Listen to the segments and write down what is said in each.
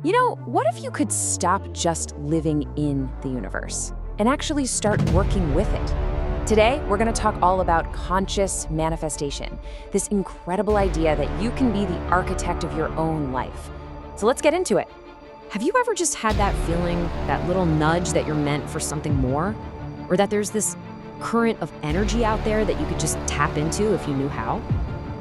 What if you could stop just living in the universe and actually start working with it? Today, we're going to talk all about conscious manifestation, this incredible idea that you can be the architect of your own life. So let's get into it. Have you ever just had that feeling, that little nudge that you're meant for something more? Or that there's this current of energy out there that you could just tap into if you knew how?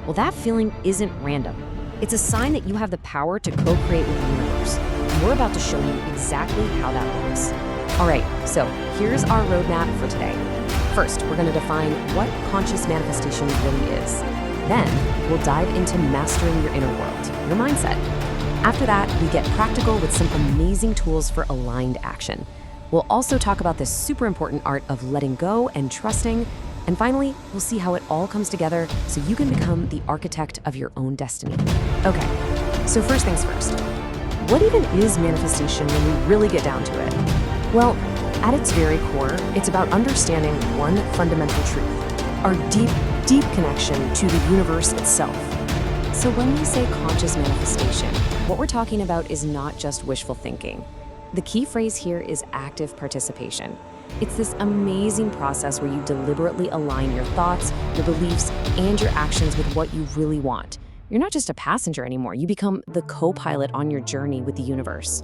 Well, that feeling isn't random. It's a sign that you have the power to co-create with the universe. And we're about to show you exactly how that works. All right, so here's our roadmap for today. First, we're going to define what conscious manifestation really is. Then, we'll dive into mastering your inner world, your mindset. After that, we get practical with some amazing tools for aligned action. We'll also talk about this super important art of letting go and trusting. And finally, we'll see how it all comes together so you can become the architect of your own destiny. Okay, so first things first. What even is manifestation when we really get down to it? Well, at its very core, it's about understanding one fundamental truth, our deep, deep connection to the universe itself. So when we say conscious manifestation, what we're talking about is not just wishful thinking. The key phrase here is active participation. It's this amazing process where you deliberately align your thoughts, your beliefs, and your actions with what you really want. You're not just a passenger anymore. You become the co-pilot on your journey with the universe.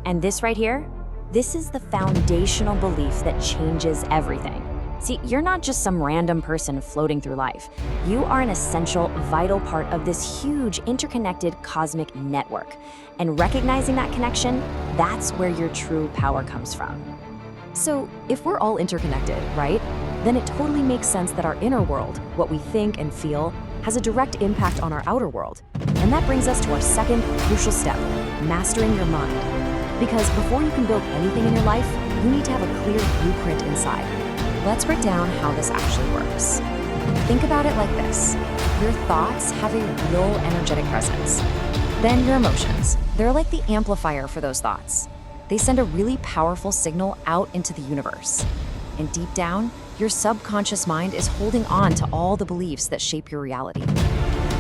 And this right here, this is the foundational belief that changes everything. See, you're not just some random person floating through life. You are an essential, vital part of this huge, interconnected cosmic network. And recognizing that connection, that's where your true power comes from. So if we're all interconnected, right, then it totally makes sense that our inner world, what we think and feel, has a direct impact on our outer world. And that brings us to our second crucial step, mastering your mind. Because before you can build anything in your life, you need to have a clear blueprint inside. Let's break down how this actually works. Think about it like this. Your thoughts have a real energetic presence. Then your emotions, they're like the amplifier for those thoughts. They send a really powerful signal out into the universe. And deep down, your subconscious mind is holding on to all the beliefs that shape your reality.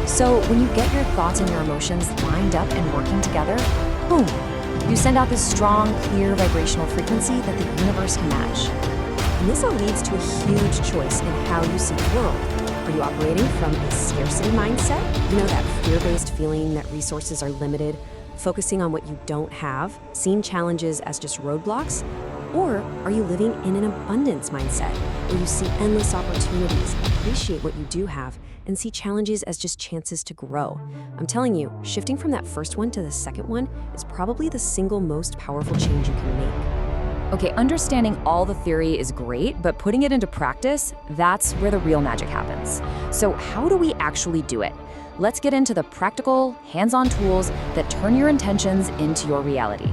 So when you get your thoughts and your emotions lined up and working together, boom, you send out this strong, clear vibrational frequency that the universe can match. And this all leads to a huge choice in how you see the world. Are you operating from a scarcity mindset? That fear-based feeling that resources are limited, focusing on what you don't have, seeing challenges as just roadblocks? Or are you living in an abundance mindset, where you see endless opportunities, appreciate what you do have, and see challenges as just chances to grow? I'm telling you, shifting from that first one to the second one is probably the single most powerful change you can make. Okay, understanding all the theory is great, but putting it into practice, that's where the real magic happens. So how do we actually do it? Let's get into the practical, hands-on tools that turn your intentions into your reality.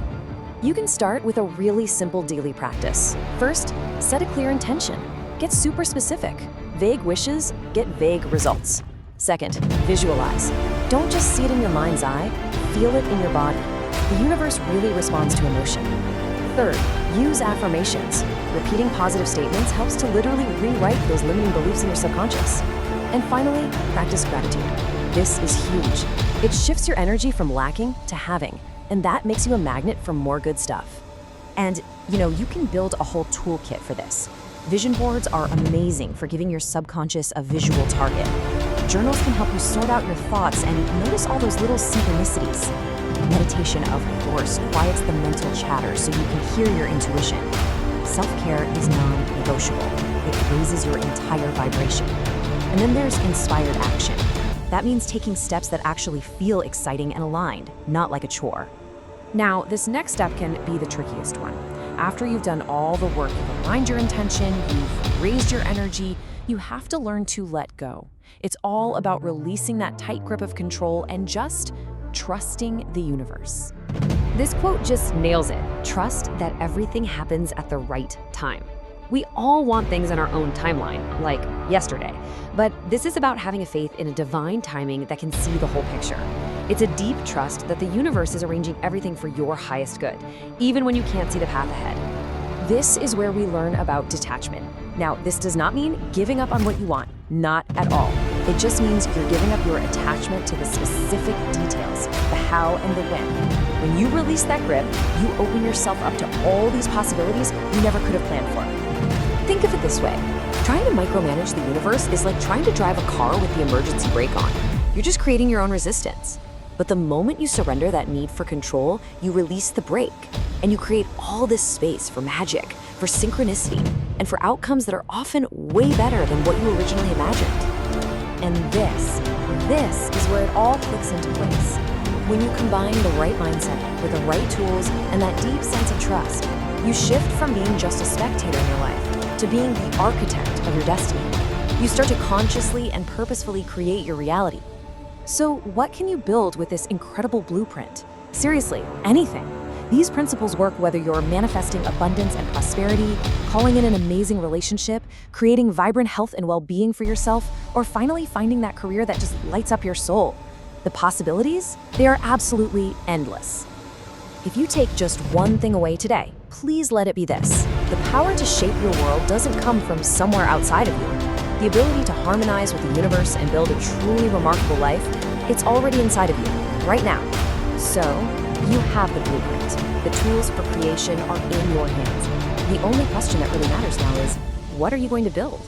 You can start with a really simple daily practice. First, set a clear intention. Get super specific. Vague wishes get vague results. Second, visualize. Don't just see it in your mind's eye, feel it in your body. The universe really responds to emotion. Third, use affirmations. Repeating positive statements helps to literally rewrite those limiting beliefs in your subconscious. And finally, practice gratitude. This is huge. It shifts your energy from lacking to having, and that makes you a magnet for more good stuff. And, you can build a whole toolkit for this. Vision boards are amazing for giving your subconscious a visual target. Journals can help you sort out your thoughts and notice all those little synchronicities. Meditation, of course, quiets the mental chatter so you can hear your intuition. Self-care is non-negotiable. It raises your entire vibration. And then there's inspired action. That means taking steps that actually feel exciting and aligned, not like a chore. Now, this next step can be the trickiest one. After you've done all the work, you've aligned your intention, you've raised your energy, you have to learn to let go. It's all about releasing that tight grip of control and just trusting the universe. This quote just nails it. Trust that everything happens at the right time. We all want things in our own timeline, like yesterday. But this is about having a faith in a divine timing that can see the whole picture. It's a deep trust that the universe is arranging everything for your highest good, even when you can't see the path ahead. This is where we learn about detachment. Now, this does not mean giving up on what you want, not at all. It just means you're giving up your attachment to the specific details, the how and the when. When you release that grip, you open yourself up to all these possibilities you never could have planned for. Think of it this way. Trying to micromanage the universe is like trying to drive a car with the emergency brake on. You're just creating your own resistance. But the moment you surrender that need for control, you release the brake, and you create all this space for magic, for synchronicity, and for outcomes that are often way better than what you originally imagined. And this is where it all clicks into place. When you combine the right mindset with the right tools and that deep sense of trust, you shift from being just a spectator in your life to being the architect of your destiny. You start to consciously and purposefully create your reality. So what can you build with this incredible blueprint? Seriously, anything. These principles work whether you're manifesting abundance and prosperity, calling in an amazing relationship, creating vibrant health and well-being for yourself, or finally finding that career that just lights up your soul. The possibilities, they are absolutely endless. If you take just one thing away today, please let it be this. The power to shape your world doesn't come from somewhere outside of you. The ability to harmonize with the universe and build a truly remarkable life, it's already inside of you, right now. So, you have the blueprint. The tools for creation are in your hands. The only question that really matters now is, what are you going to build?